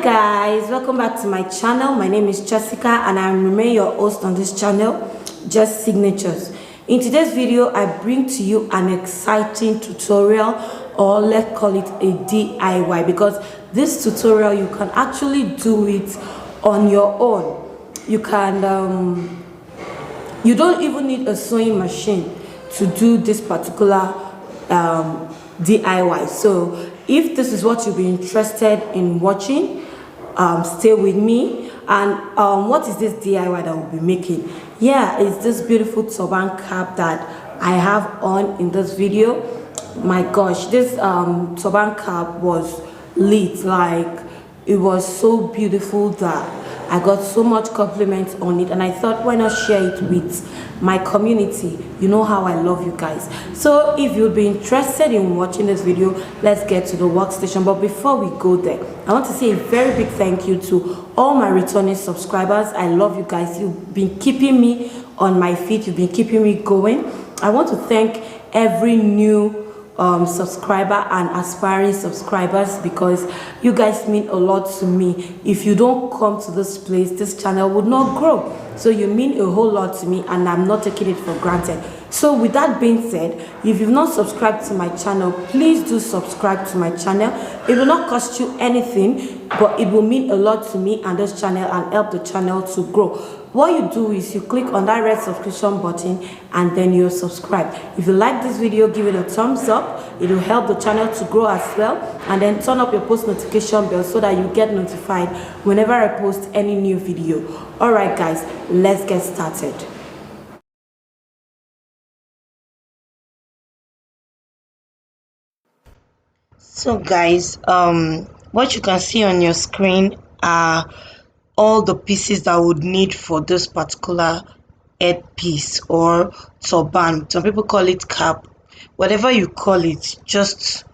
Hi guys, welcome back to my channel. My name is Jessica and I remain your host on this channel, Just Signatures. In today's video, I bring to you an exciting tutorial, or let's call it a DIY, because this tutorial you can actually do it on your own. You can you don't even need a sewing machine to do this particular DIY. So if this is what you'll be interested in watching, stay with me. And what is this DIY that we'll be making? Yeah, it's this beautiful turban cap that I have on in this video. My gosh, this turban cap was lit. Like, it was so beautiful that I got so much compliments on it, and I thought, why not share it with my community? You know how I love you guys. So if you'll be interested in watching this video, let's get to the workstation. But before we go there, I want to say a very big thank you to all my returning subscribers. I love you guys. You've been keeping me on my feet. You've been keeping me going. I want to thank every new subscriber and aspiring subscribers, because you guys mean a lot to me. If you don't come to this place, this channel would not grow. So you mean a whole lot to me, and I'm not taking it for granted. So with that being said, if you've not subscribed to my channel, please do subscribe to my channel. It will not cost you anything, but it will mean a lot to me and this channel, and help the channel to grow. What you do is you click on that red subscription button and then you'll subscribe. If you like this video, give it a thumbs up. It will help the channel to grow as well. And then turn up your post notification bell so that you get notified whenever I post any new video. Alright guys, let's get started. So guys, what you can see on your screen are all the pieces that I would need for this particular headpiece or turban. Some people call it cap. Whatever you call it, just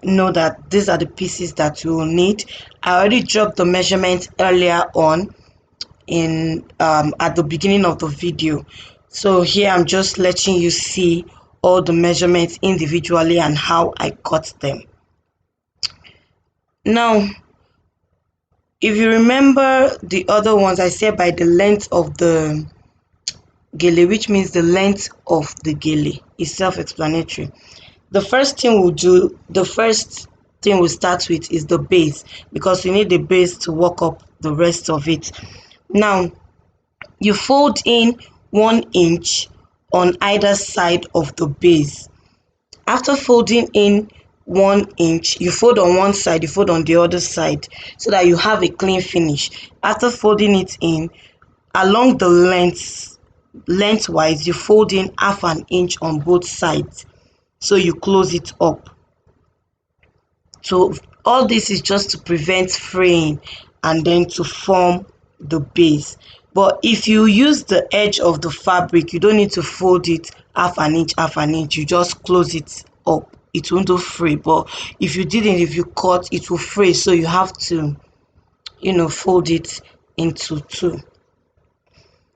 know that these are the pieces that you will need. I already dropped the measurements earlier on in at the beginning of the video. So here I'm just letting you see all the measurements individually and how I cut them. Now, if you remember the other ones, I said by the length of the gele, which means the length of the gele is self-explanatory. The first thing we'll start with is the base, because we need the base to work up the rest of it. Now, you fold in 1 inch on either side of the base. After folding in 1 inch, you fold on one side, you fold on the other side, so that you have a clean finish. After folding it in along the lengthwise, you fold in 1/2 inch on both sides, so you close it up. So all this is just to prevent fraying and then to form the base. But if you use the edge of the fabric, you don't need to fold it 1/2 inch, you just close it up. It won't fray. But if you didn't, if you cut, it will fray, so you have to, fold it into 2.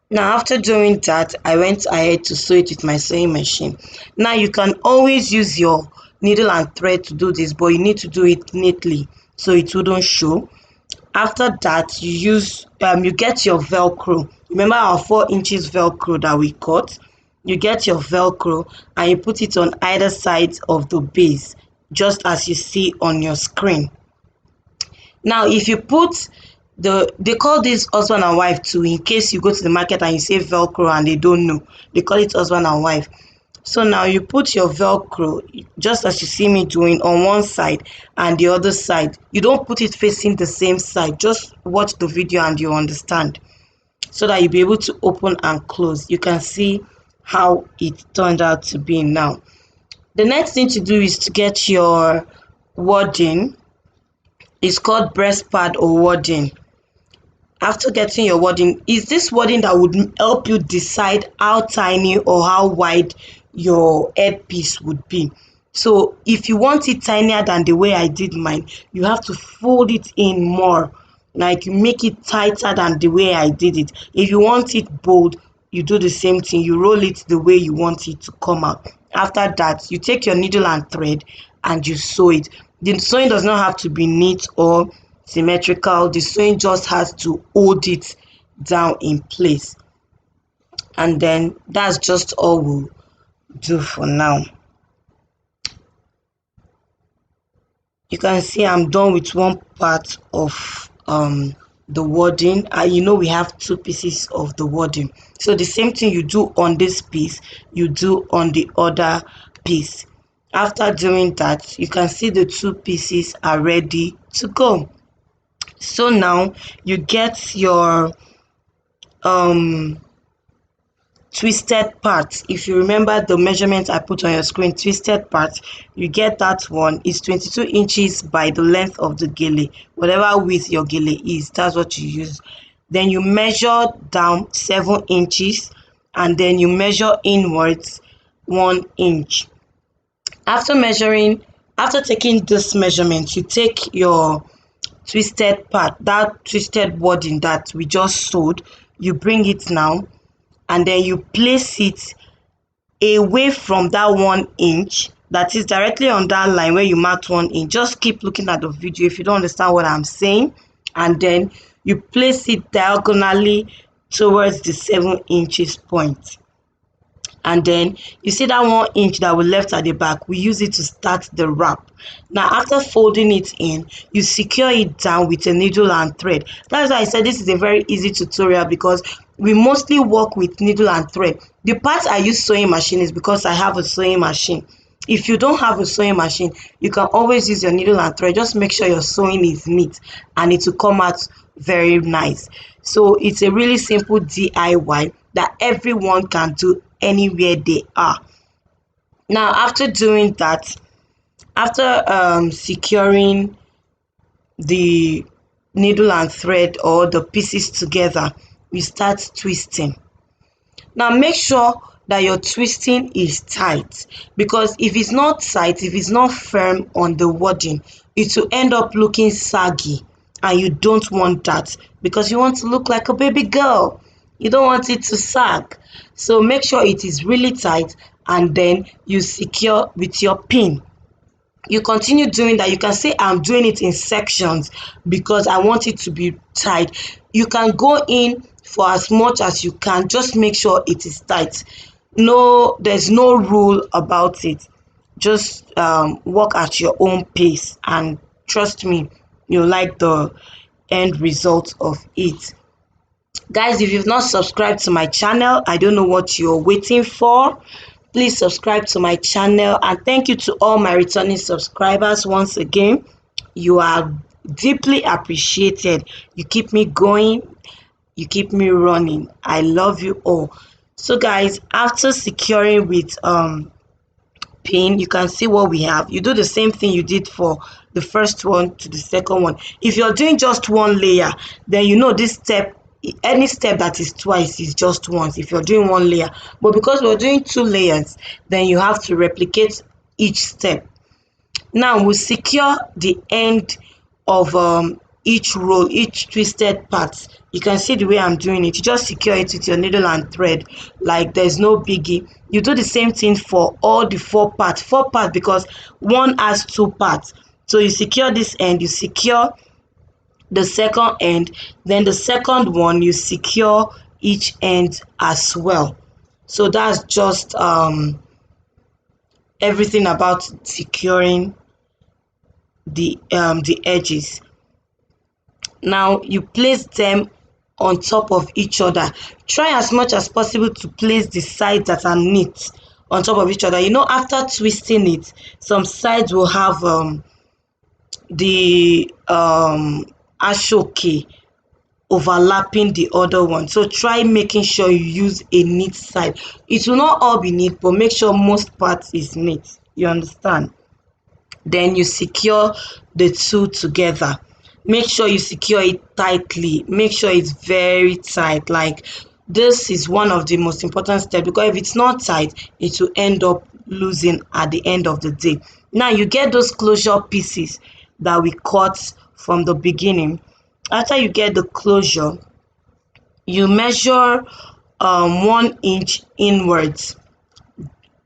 Now, after doing that, I went ahead to sew it with my sewing machine. Now, you can always use your needle and thread to do this, but you need to do it neatly so it wouldn't show. After that, you get your Velcro. Remember our 4 inches Velcro that we cut? You get your Velcro and you put it on either side of the base, just as you see on your screen. Now, if you put they call this husband and wife too, in case you go to the market and you say Velcro and they don't know, they call it husband and wife. So now you put your Velcro, just as you see me doing, on one side and the other side. You don't put it facing the same side. Just watch the video and you understand, so that you'll be able to open and close. You can see how it turned out to be now. The next thing to do is to get your Warden. It's called breast pad or Warden. After getting your Warden, is this Warden that would help you decide how tiny or how wide your headpiece would be. So if you want it tinier than the way I did mine, you have to fold it in more, like you make it tighter than the way I did it. If you want it bold, you do the same thing. You roll it the way you want it to come out. After that, you take your needle and thread and you sew it. The sewing does not have to be neat or symmetrical. The sewing just has to hold it down in place, and then that's just all we'll do for now. You can see I'm done with one part of the wording. You know we have two pieces of the wording, so the same thing you do on this piece you do on the other piece. After doing that, you can see the two pieces are ready to go. So now you get your twisted part. If you remember the measurement I put on your screen, twisted part, you get that one is 22 inches by the length of the gele. Whatever width your gele is, that's what you use. Then you measure down 7 inches, and then you measure inwards 1 inch. After taking this measurement, you take your twisted part, that twisted wording that we just sewed, you bring it now, and then you place it away from that 1 inch, that is directly on that line where you marked 1 inch. Just keep looking at the video if you don't understand what I'm saying, and then you place it diagonally towards the 7 inches point. And then you see that 1 inch that we left at the back, we use it to start the wrap. Now after folding it in, you secure it down with a needle and thread. That's why I said this is a very easy tutorial, because we mostly work with needle and thread. The part I use sewing machine is because I have a sewing machine. If you don't have a sewing machine, you can always use your needle and thread. Just make sure your sewing is neat and it will come out very nice. So it's a really simple DIY that everyone can do anywhere they are. Now after doing that, after securing the needle and thread or the pieces together, we start twisting. Now make sure that your twisting is tight, because if it's not tight, if it's not firm on the wording, it will end up looking saggy, and you don't want that, because you want to look like a baby girl. You don't want it to sag. So make sure it is really tight, and then you secure with your pin. You continue doing that. You can say I'm doing it in sections because I want it to be tight. You can go in for as much as you can, just make sure it is tight. No, there's no rule about it. Just work at your own pace, and trust me, you'll like the end result of it. Guys, if you've not subscribed to my channel, I don't know what you're waiting for. Please subscribe to my channel, and thank you to all my returning subscribers once again. You are deeply appreciated. You keep me going, you keep me running. I love you all. So guys, after securing with pin, you can see what we have. You do the same thing you did for the first one to the second one. If you're doing just one layer, then you know this step, any step that is twice is just once if you're doing one layer. But because we're doing 2 layers, then you have to replicate each step. Now we'll secure the end of each row, each twisted part. You can see the way I'm doing it. You just secure it with your needle and thread, like there's no biggie. You do the same thing for all the 4 parts because one has 2 parts. So you secure this end, you secure the second end, then the second one you secure each end as well. So that's just everything about securing the edges. Now you place them on top of each other. Try as much as possible to place the sides that are neat on top of each other. You know, after twisting it, some sides will have the Aso-oke overlapping the other one. So try making sure you use a neat side. It will not all be neat, but make sure most parts is neat. You understand? Then you secure the 2 together. Make sure you secure it tightly. Make sure it's very tight. Like, this is one of the most important steps, because if it's not tight, it will end up losing at the end of the day. Now you get those closure pieces that we cut from the beginning. After you get the closure, you measure 1 inch inwards.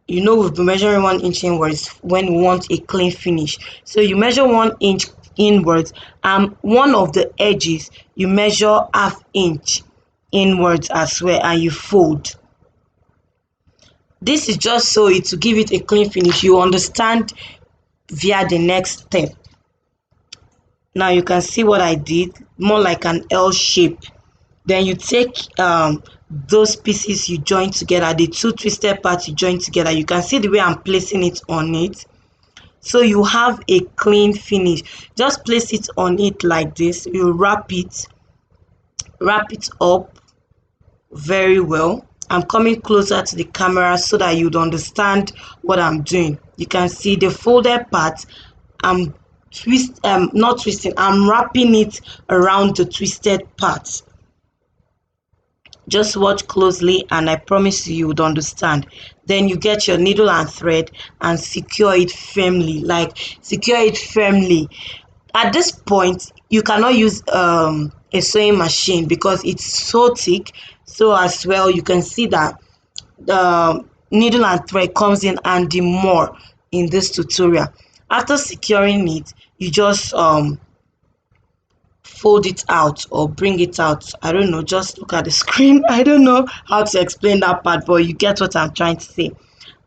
You know, we've been measuring 1 inch inwards when we want a clean finish. So you measure 1 inch inwards, and one of the edges you measure 1/2 inch inwards as well, and you fold. This is just so it to give it a clean finish. You understand via the next step. Now you can see what I did, more like an L shape. Then you take those pieces you join together, the two twisted parts you join together. You can see the way I'm placing it on it. So you have a clean finish. Just place it on it like this. You wrap it up very well. I'm coming closer to the camera so that you'd understand what I'm doing. You can see the folded part. I'm not twisting, I'm wrapping it around the twisted part. Just watch closely and I promise you would understand. Then you get your needle and thread and secure it firmly, At this point, you cannot use a sewing machine because it's so thick. So as well, you can see that the needle and thread comes in handy more in this tutorial. After securing it, you just fold it out or bring it out. I don't know, just look at the screen. I don't know how to explain that part, but you get what I'm trying to say.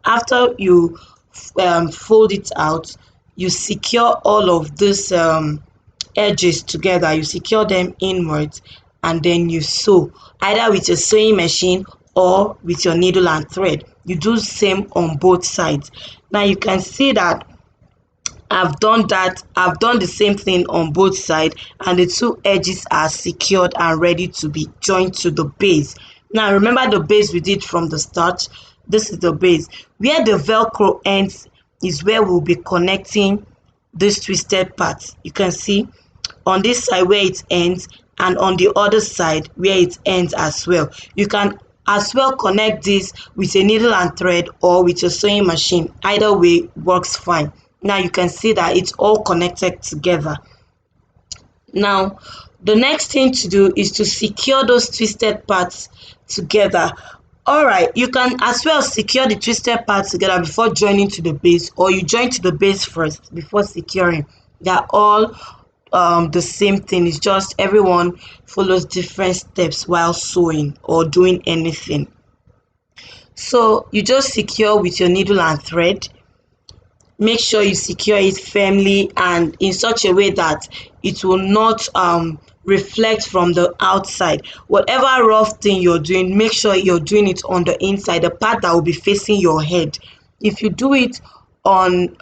After you fold it out, you secure all of these edges together. You secure them inwards, and then you sew either with a sewing machine or with your needle and thread. You do the same on both sides. Now you can see that I've done the same thing on both sides, and the two edges are secured and ready to be joined to the base. Now remember the base we did from the start. This is the base. Where the Velcro ends is where we'll be connecting this twisted part. You can see on this side where it ends, and on the other side where it ends as well. You can as well connect this with a needle and thread or with a sewing machine. Either way works fine. Now you can see that it's all connected together. Now the next thing to do is to secure those twisted parts together. All right, you can as well secure the twisted parts together before joining to the base, or you join to the base first before securing. They're all the same thing. It's just everyone follows different steps while sewing or doing anything. So you just secure with your needle and thread. Make sure you secure it firmly and in such a way that it will not reflect from the outside. Whatever rough thing you're doing, make sure you're doing it on the inside, the part that will be facing your head. If you do it on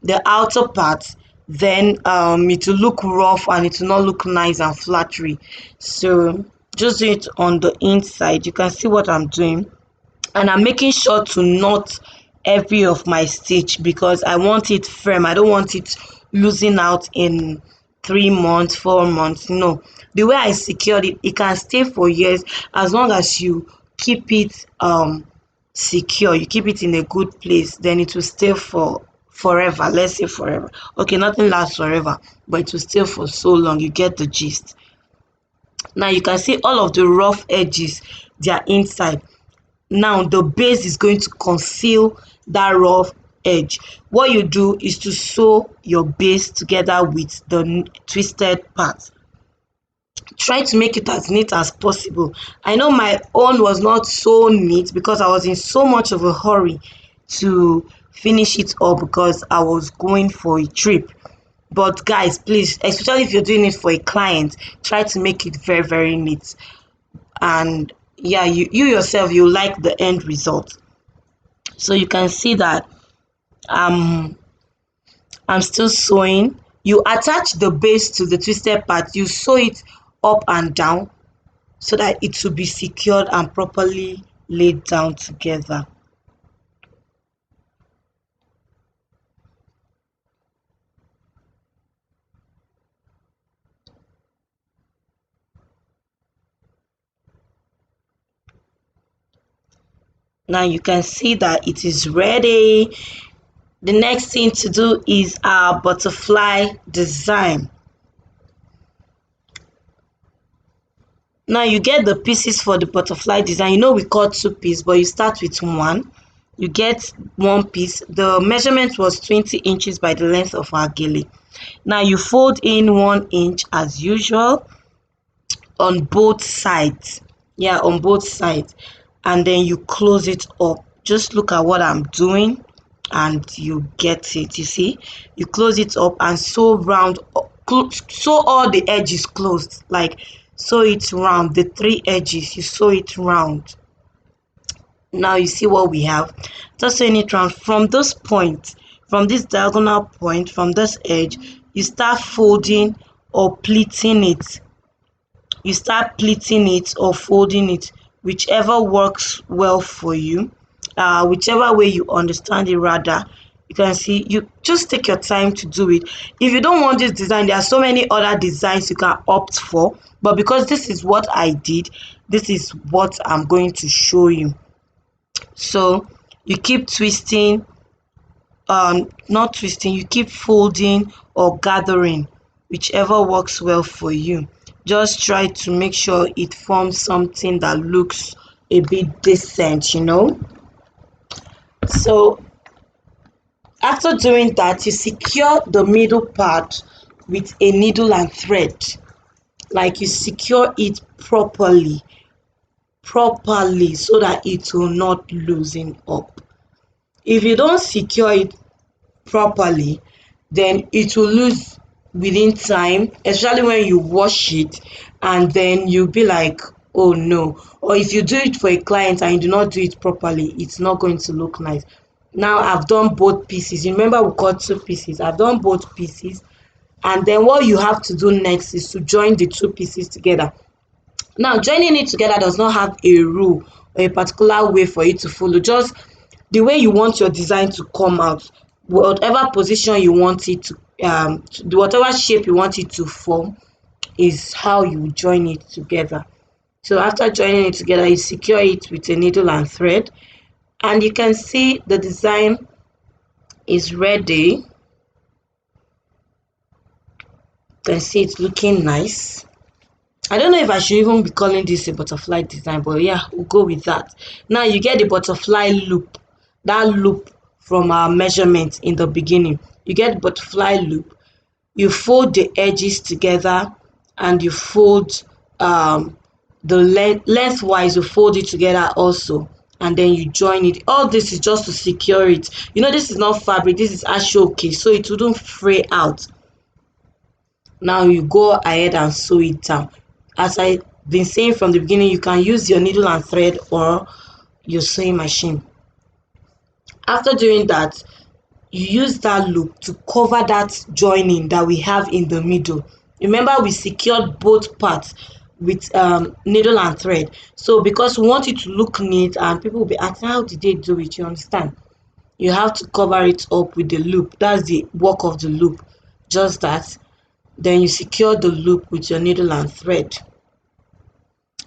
the outer part, then it will look rough and it will not look nice and flattery. So just do it on the inside. You can see what I'm doing, and I'm making sure to knot every of my stitch because I want it firm. I don't want it losing out in 3 months, 4 months. No, the way I secured it, it can stay for years as long as you keep it secure. You keep it in a good place, then it will stay for forever. Let's say forever. Okay, nothing lasts forever, but it will stay for so long. You get the gist. Now you can see all of the rough edges, they are inside. Now the base is going to conceal that rough edge. What you do is to sew your base together with the twisted part. Try to make it as neat as possible. I know my own was not so neat because I was in so much of a hurry to finish it up because I was going for a trip. But guys, please, especially if you're doing it for a client, try to make it very, very neat. And yeah, you yourself, you like the end result. So you can see that I'm still sewing. You attach the base to the twisted part. You sew it up and down so that it will be secured and properly laid down together. Now you can see that it is ready. The next thing to do is our butterfly design. Now you get the pieces for the butterfly design. You know we cut 2 pieces, but you start with 1. you get one piece. The measurement was 20 inches by the length of our gele. Now you fold in 1 inch as usual on both sides. Yeah, on both sides, and then you close it up. Just look at what I'm doing and you get it. You see, you close it up and sew round, sew all the edges closed, like sew it round, the 3 edges you sew it round. Now you see what we have. Just sewing it round from this point, from this diagonal point, from this edge, you start folding or pleating it. You start pleating it or folding it, whichever works well for you, whichever way you understand it. Rather, you can see, you just take your time to do it. If you don't want this design, there are so many other designs you can opt for, but because this is what I did, this is what I'm going to show you. So you keep twisting, not twisting, you keep folding or gathering, whichever works well for you. Just try to make sure it forms something that looks a bit decent, you know. So after doing that, you secure the middle part with a needle and thread. Like, you secure it properly so that it will not loosen up. If you don't secure it properly, then it will lose within time, especially when you wash it, and then you'll be like, oh no. Or if you do it for a client and you do not do it properly, it's not going to look nice. Now I've done both pieces. You remember we cut 2 pieces. I've done both pieces, and then what you have to do next is to join the 2 pieces together. Now, joining it together does not have a rule or a particular way for you to follow. Just the way you want your design to come out, whatever position you want it to, whatever shape you want it to form, is how you join it together. So after joining it together, you secure it with a needle and thread, and you can see the design is ready. You can see it's looking nice. I don't know if I should even be calling this a butterfly design, but yeah, we'll go with that. Now you get the butterfly loop, that loop from our measurement in the beginning. You get the butterfly loop, you fold the edges together, and you fold the lengthwise, you fold it together also, and then you join it. All this is just to secure it. You know, this is not fabric, this is Aso-oke, so it wouldn't fray out. Now you go ahead and sew it down. As I've been saying from the beginning, you can use your needle and thread or your sewing machine. After doing that, you use that loop to cover that joining that we have in the middle. Remember, we secured both parts with needle and thread. So because we want it to look neat and people will be asking, how did they do it? You understand? You have to cover it up with the loop. That's the work of the loop. Just that. Then you secure the loop with your needle and thread.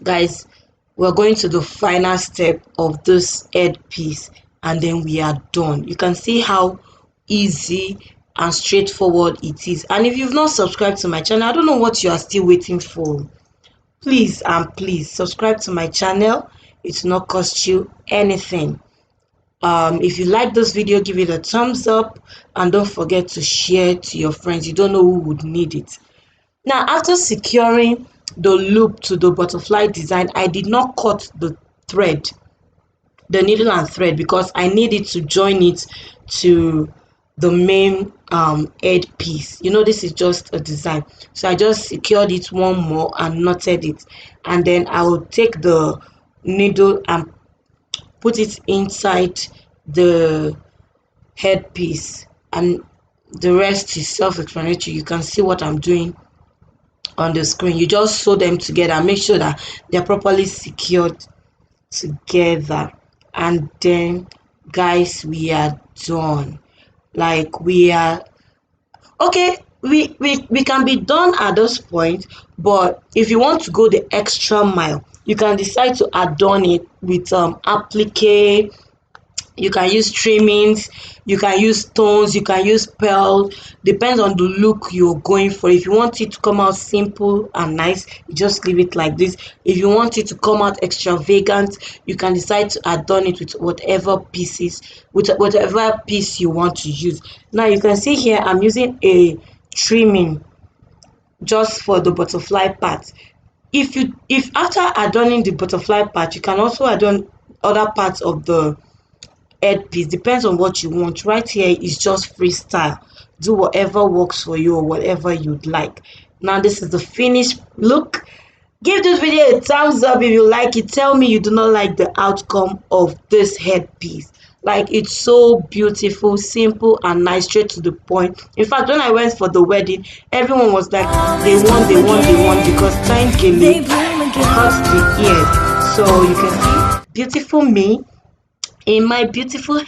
Guys, we're going to the final step of this headpiece, and then we are done. You can see how easy and straightforward it is. And if you've not subscribed to my channel, I don't know what you are still waiting for. Please and please subscribe to my channel. It will not cost you anything. If you like this video, give it a thumbs up, and don't forget to share to your friends. You don't know who would need it. Now, after securing the loop to the butterfly design, I did not cut the thread, the needle and thread, because I needed to join it to the main headpiece. You know, this is just a design, so I just secured it one more and knotted it, and then I will take the needle and put it inside the headpiece, and the rest is self-explanatory. You can see what I'm doing on the screen. You just sew them together, make sure that they're properly secured together, and then guys, we are done. Like, we are okay. We can be done at this point, but if you want to go the extra mile, you can decide to adorn it with applique, You can use trimmings, you can use stones, you can use pearls. Depends on the look you're going for. If you want it to come out simple and nice, you just leave it like this. If you want it to come out extravagant, you can decide to adorn it with whatever pieces, with whatever piece you want to use. Now you can see here I'm using a trimming just for the butterfly part. If after adorning the butterfly part, you can also adorn other parts of the headpiece. Depends on what you want. Right here is just freestyle. Do whatever works for you or whatever you'd like. Now this is the finished look. Give this video a thumbs up if you like it. Tell me you do not like the outcome of this headpiece. Like, it's so beautiful, simple and nice, straight to the point. In fact, when I went for the wedding, everyone was like, they won because time gele cuts the ears. So you can see beautiful me in my beautiful